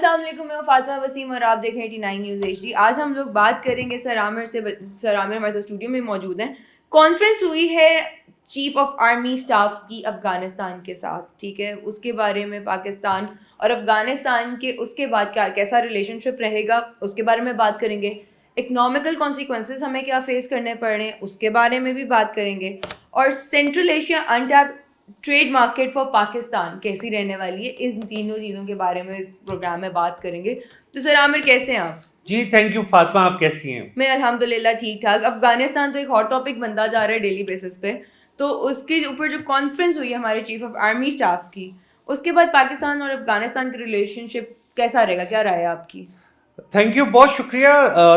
السلام علیکم، میں فاطمہ وسیم اور آپ دیکھ رہے ہیں 89 نیوز HD۔ آج ہم لوگ بات کریں گے سر عامر ہمارے ساتھ اسٹوڈیو میں موجود ہیں۔ کانفرنس ہوئی ہے چیف آف آرمی اسٹاف کی افغانستان کے ساتھ، ٹھیک ہے، اس کے بارے میں پاکستان اور افغانستان کے اس کے بعد کیسا ریلیشن شپ رہے گا اس کے بارے میں بات کریں گے۔ اکنامیکل کانسیکوینسز ہمیں کیا فیس کرنے پڑ رہے ہیں اس کے بارے میں بھی بات کریں گے، اور central Asia untapped trade market for Pakistan کیسی رہنے والی ہے، ان تینوں چیزوں کے بارے میں اس پروگرام میں بات کریں گے۔ تو سر عامر کیسے ہیں آپ؟ جی تھینک یو فاطمہ، آپ کیسی ہیں؟ میں الحمدللہ ٹھیک ٹھاک۔ افغانستان تو ایک ہاٹ ٹاپک بنتا جا رہا ہے ڈیلی بیسس پہ، تو اس کے اوپر جو کانفرنس ہوئی ہے ہمارے چیف آف آرمی اسٹاف کی، اس کے بعد پاکستان اور افغانستان کی ریلیشن شپ کیسا رہے گا، کیا رائے ہے آپ کی؟ تھینک یو، بہت شکریہ۔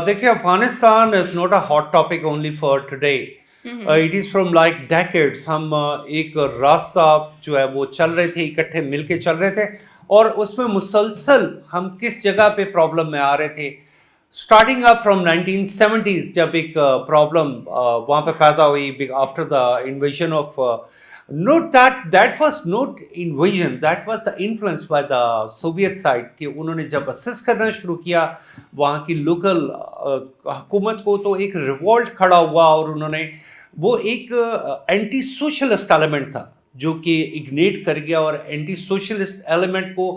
دیکھیے، Afghanistan is not a hot topic only for today, it is from like decades. ہم ایک راستہ جو ہے وہ چل رہے تھے، اکٹھے مل کے چل رہے تھے، اور اس میں مسلسل ہم کس جگہ پہ پرابلم میں آ رہے تھے۔ اسٹارٹنگ اپ فرام 1970s، جب ایک پرابلم وہاں پہ پیدا ہوئی after the invasion of that was not invasion, that was the influence by the Soviet side، کہ انہوں نے جب اسسٹ کرنا شروع کیا وہاں کی لوکل حکومت کو، تو ایک ریوولٹ کھڑا ہوا، اور انہوں نے وہ ایک اینٹی سوشلسٹ ایلیمنٹ تھا جو کہ اگنیٹ کر گیا، اور اینٹی سوشلسٹ ایلیمنٹ کو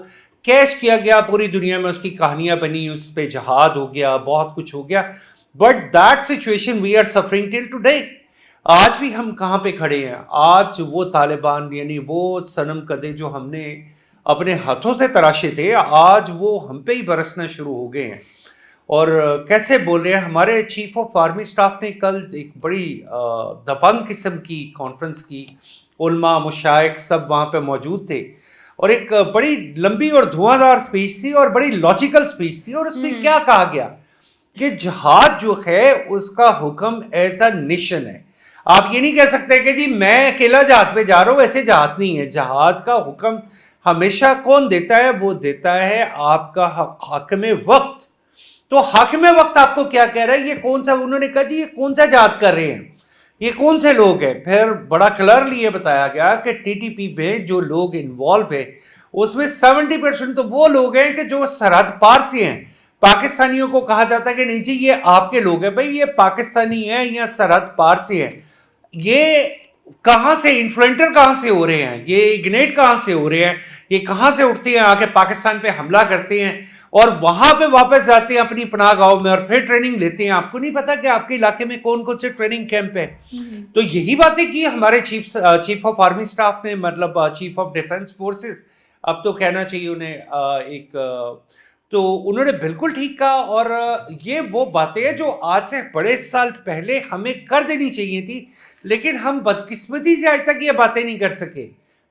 کیش کیا گیا پوری دنیا میں، اس کی کہانیاں بنی، اس پہ جہاد ہو گیا، بہت کچھ ہو گیا۔ But that situation we are suffering till today. آج بھی ہم کہاں پہ کھڑے ہیں؟ آج وہ طالبان، یعنی وہ صنم قدے جو ہم نے اپنے ہاتھوں سے تراشے تھے، آج وہ ہم پہ ہی برسنا شروع ہو گئے ہیں۔ اور کیسے بول رہے ہیں، ہمارے چیف آف آرمی سٹاف نے کل ایک بڑی دبنگ قسم کی کانفرنس کی، علماء، مشائخ سب وہاں پہ موجود تھے، اور ایک بڑی لمبی اور دھواں دار اسپیچ تھی، اور بڑی لاجیکل اسپیچ تھی۔ اور اس میں کیا کہا گیا کہ جہاد جو ہے اس کا حکم ایز اے نیشن ہے۔ آپ یہ نہیں کہہ سکتے کہ جی میں اکیلا جہاد پہ جا رہا ہوں، ایسے جہاد نہیں ہے۔ جہاد کا حکم ہمیشہ کون دیتا ہے؟ وہ دیتا ہے آپ کا حاکم وقت۔ تو حاکم وقت آپ کو کیا کہہ رہا ہے؟ یہ کون سا، انہوں نے کہا جی یہ کون سا جہاد کر رہے ہیں، یہ کون سے لوگ ہیں؟ پھر بڑا کلیئرلی یہ بتایا گیا کہ TTP میں جو لوگ انوالو ہیں اس میں 70% تو وہ لوگ ہیں کہ جو سرحد پار سے ہیں۔ پاکستانیوں کو کہا جاتا ہے کہ نہیں جی یہ آپ کے لوگ ہیں، بھائی یہ پاکستانی ہیں یا سرحد پار سے ہیں۔ یہ کہاں سے انفلوئنٹر کہاں سے ہو رہے ہیں، یہ اگنیٹ کہاں سے ہو رہے ہیں، یہ کہاں سے اٹھتے ہیں، آ کے پاکستان پہ حملہ کرتے ہیں، اور وہاں پہ واپس جاتے ہیں اپنی پناہ گاہوں میں، اور پھر ٹریننگ لیتے ہیں۔ آپ کو نہیں پتا کہ آپ کے علاقے میں کون کون سے ٹریننگ کیمپ ہے؟ تو یہی باتیں کی ہمارے چیف آف آرمی سٹاف نے، مطلب چیف آف ڈیفنس فورسز، اب تو کہنا چاہیے انہیں ایک، تو انہوں نے بالکل ٹھیک کہا۔ اور یہ وہ باتیں ہیں جو آج سے بڑے سال پہلے ہمیں کر دینی چاہیے تھی، لیکن ہم بدقسمتی سے آج تک یہ باتیں نہیں کر سکے۔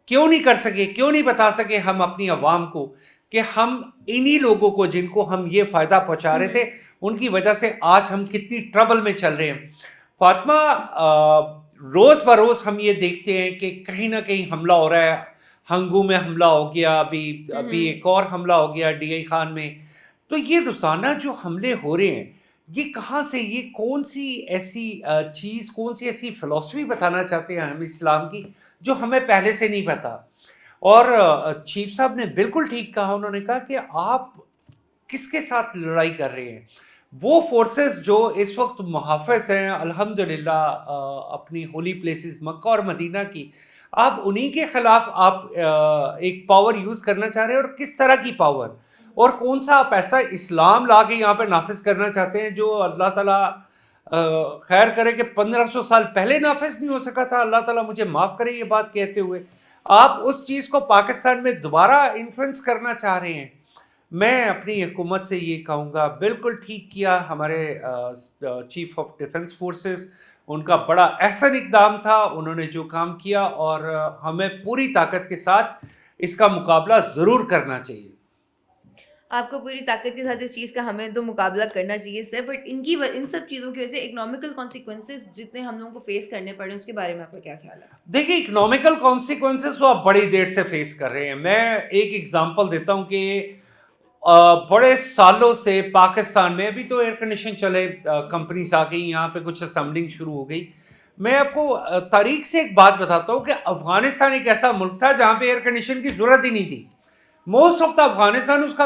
کیوں نہیں کر سکے؟ کیوں نہیں بتا سکے ہم اپنی عوام کو کہ ہم انہی لوگوں کو جن کو ہم یہ فائدہ پہنچا رہے تھے، ان کی وجہ سے آج ہم کتنی ٹربل میں چل رہے ہیں۔ فاطمہ، روز بروز ہم یہ دیکھتے ہیں کہ کہیں نہ کہیں حملہ ہو رہا ہے۔ ہنگو میں حملہ ہو گیا، ابھی ایک اور حملہ ہو گیا DI خان میں۔ تو یہ روزانہ جو حملے ہو رہے ہیں، یہ کہاں سے، یہ کون سی ایسی چیز، کون سی ایسی فلسفی بتانا چاہتے ہیں ہم اسلام کی جو ہمیں پہلے سے نہیں پتا؟ اور چیف صاحب نے بالکل ٹھیک کہا، انہوں نے کہا کہ آپ کس کے ساتھ لڑائی کر رہے ہیں؟ وہ فورسز جو اس وقت محافظ ہیں الحمدللہ اپنی ہولی پلیسز مکہ اور مدینہ کی، آپ انہی کے خلاف آپ ایک پاور یوز کرنا چاہ رہے ہیں، اور کس طرح کی پاور، اور کون سا آپ ایسا اسلام لا کے یہاں پہ نافذ کرنا چاہتے ہیں جو اللہ تعالیٰ خیر کرے کہ 1500 سال پہلے نافذ نہیں ہو سکا تھا۔ اللہ تعالیٰ مجھے معاف کرے یہ بات کہتے ہوئے، آپ اس چیز کو پاکستان میں دوبارہ انفلوئنس کرنا چاہ رہے ہیں۔ میں اپنی حکومت سے یہ کہوں گا، بالکل ٹھیک کیا ہمارے چیف آف ڈیفنس فورسز، ان کا بڑا احسن اقدام تھا، انہوں نے جو کام کیا، اور ہمیں پوری طاقت کے ساتھ اس کا مقابلہ ضرور کرنا چاہیے۔ آپ کو پوری طاقت کے ساتھ اس چیز کا ہمیں تو مقابلہ کرنا چاہیے سر، بٹ ان سب چیزوں کی وجہ سے اکنامیکل کانسیکوینسز جتنے ہم لوگوں کو فیس کرنے پڑے ہیں اس کے بارے میں آپ کا کیا خیال ہے؟ دیکھیے، اکنامیکل کانسیکوینسز تو آپ بڑی دیر سے فیس کر رہے ہیں۔ میں ایک ایگزامپل دیتا ہوں کہ بڑے سالوں سے پاکستان میں، ابھی تو ایئر کنڈیشن چلے، کمپنیز آ گئی، یہاں پہ کچھ اسمبلنگ شروع ہو گئی۔ میں آپ کو تاریخ سے ایک بات بتاتا ہوں کہ افغانستان ایک ایسا ملک تھا جہاں پہ ایئر کنڈیشن کی ضرورت ہی نہیں تھی۔ موسٹ آف دا افغانستان اس کا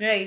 Right.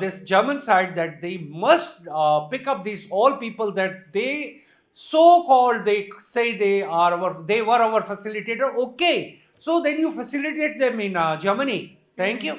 this German side that they must pick up these all people that they so-called, they say they were our facilitator. Okay, so then you facilitate them in Germany. Thank you.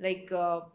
like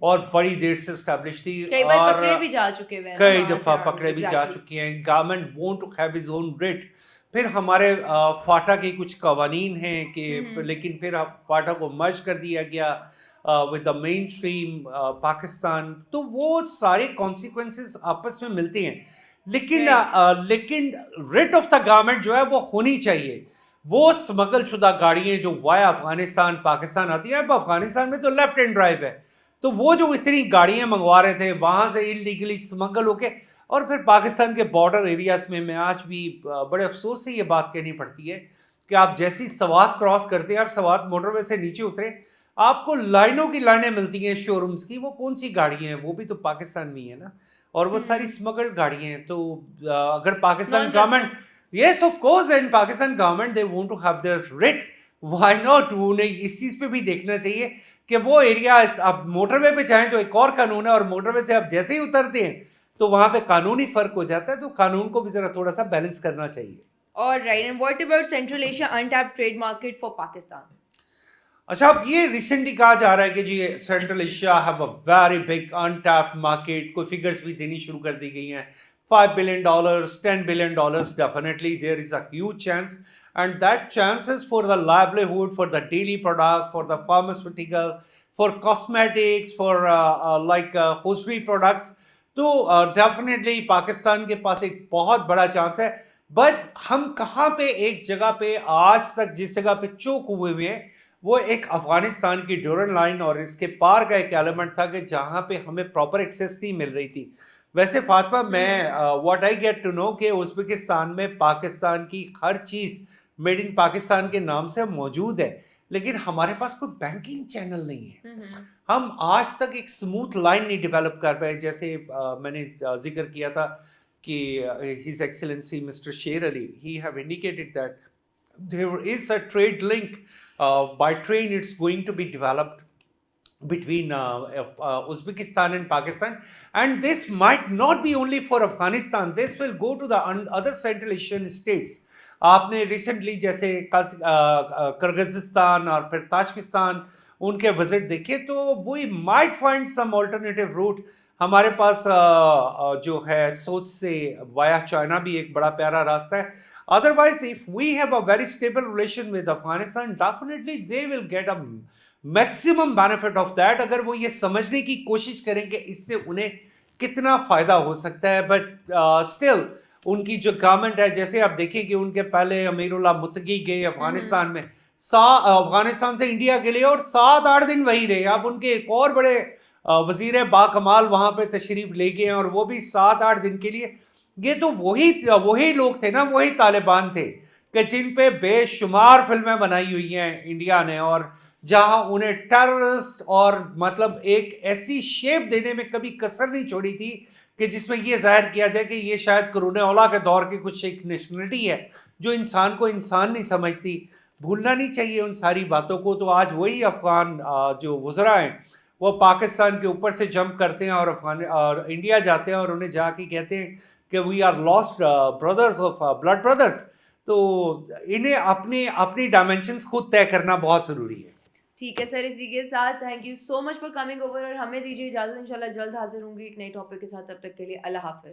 اور بڑی دیر سے establish تھی, کئی بار اور پکڑے بھی جا چکے ہوئے ہیں, کئی دفعہ پکڑے بھی جا چکے ہیں. Government want to have his own rate. پھر ہمارے فاٹا کے کچھ قوانین ہیں کہ لیکن پھر فاٹا کو مرج کر دیا گیا with the mainstream Pakistan, تو وہ سارے کانسیکوینسز آپس میں ملتے ہیں. لیکن ریٹ آف دا گورنمنٹ جو ہے وہ ہونی چاہیے. وہ اسمگل شدہ گاڑیاں جو وایا افغانستان پاکستان آتی ہیں, اب افغانستان میں تو لیفٹ ہینڈ ڈرائیو ہے, تو وہ جو اتنی گاڑیاں منگوا رہے تھے وہاں سے انلیگلی اسمگل ہو کے, اور پھر پاکستان کے بارڈر ایریاز میں آج بھی بڑے افسوس سے یہ بات کہنی پڑتی ہے کہ آپ جیسی سوات کراس کرتے ہیں, آپ سوات موٹر وے سے نیچے اترے, آپ کو لائنوں کی لائنیں ملتی ہیں شو رومز کی. وہ کون سی گاڑیاں ہیں, وہ بھی تو پاکستان میں ہی ہے نا, اور وہ ساری اسمگلڈ گاڑیاں ہیں. تو اگر Pakistan government, yes of course, and Pakistan government they want to have their rate, why not. انہیں اس چیز پہ بھی دیکھنا چاہیے کہ وہ ایریا, اب موٹر وے پہ جائیں تو ایک اور قانون ہے, اور موٹر وے سے آپ جیسے ہی اترتے ہیں تو وہاں پہ قانونی فرق ہو جاتا ہے. تو قانون کو بھی ذرا تھوڑا سا بیلنس کرنا چاہیے. اور right, and what about central Asia untapped trade market for Pakistan? اچھا, اب یہ ریسنٹلی کہا جا رہا ہے کہ جی central Asia have a very big untapped market. کوئی فگرز بھی دینی شروع کر دی گئی ہیں, $5 billion, $10 billion. Definitely there is a huge chance, and that chances for the livelihood, for the daily product, for the pharmaceutical, for cosmetics, for hosiery products. تو definitely Pakistan کے پاس ایک بہت بڑا چانس ہے. بٹ ہم کہاں پہ ایک جگہ پہ آج تک جس جگہ پہ چوک ہوئے ہوئے ہیں, وہ ایک افغانستان کی ڈیورن لائن اور اس کے پار کا ایک ایلیمنٹ تھا کہ جہاں پہ ہمیں پراپر ایکسیس نہیں مل رہی تھی. ویسے فاطمہ, میں what I get to know کہ ازبکستان میں پاکستان کی ہر چیز میڈ ان پاکستان کے نام سے موجود ہے, لیکن ہمارے پاس کوئی بینکنگ چینل نہیں ہے. ہم آج تک ایک اسموتھ لائن نہیں ڈیولپ کر پائے. جیسے میں نے ذکر کیا تھا کہ his excellency mister Sher Ali, he have indicated that there is a trade link, by train it's going to be developed between Uzbekistan and Pakistan, and this might not be only for Afghanistan, this will go to the other Central Asian states. آپ نے recently جیسے کرغزستان اور پھر Tajikistan ان کے visit دیکھے, تو we might find some alternative route. ہمارے پاس جو ہے سوچ سے وایا چائنا بھی ایک بڑا پیارا راستہ ہے. Otherwise, if we have a very stable relation with Afghanistan, definitely they will get a maximum benefit of that, اگر وہ یہ سمجھنے کی کوشش کریں کہ اس سے انہیں کتنا فائدہ ہو سکتا ہے. بٹ اسٹل ان کی جو گورنمنٹ ہے, جیسے آپ دیکھیں کہ ان کے پہلے امیر اللہ متقی گئے افغانستان میں, افغانستان سے انڈیا کے لیے, اور 7-8 دن وہی رہے. اب ان کے ایک اور بڑے وزیر باکمال وہاں پہ تشریف لے گئے ہیں, اور وہ بھی 7-8 دن کے لیے. یہ تو وہی لوگ تھے نا, وہی طالبان تھے کہ جن پہ بے شمار فلمیں بنائی ہوئی ہیں انڈیا نے, اور جہاں انہیں ٹیررسٹ اور مطلب ایک ایسی شیپ دینے میں کبھی کسر نہیں چھوڑی تھی کہ جس میں یہ ظاہر کیا جائے کہ یہ شاید قرون اولیٰ کے دور کی کچھ ایک نیشنلٹی ہے جو انسان کو انسان نہیں سمجھتی. بھولنا نہیں چاہیے ان ساری باتوں کو. تو آج وہی افغان جو وزراء ہیں وہ پاکستان کے اوپر سے جمپ کرتے ہیں اور انڈیا جاتے ہیں, اور انہیں جا کے کہتے ہیں کہ we are lost brothers of blood brothers. تو انہیں اپنی ڈائمینشنز خود طے کرنا بہت ضروری ہے. ٹھیک ہے سر, اسی کے ساتھ thank you so much for coming over, اور ہمیں دیجیے اجازت, انشاءاللہ جلد حاضر ہوں گی ایک نئے ٹاپک کے ساتھ. تب تک کے لیے اللہ حافظ.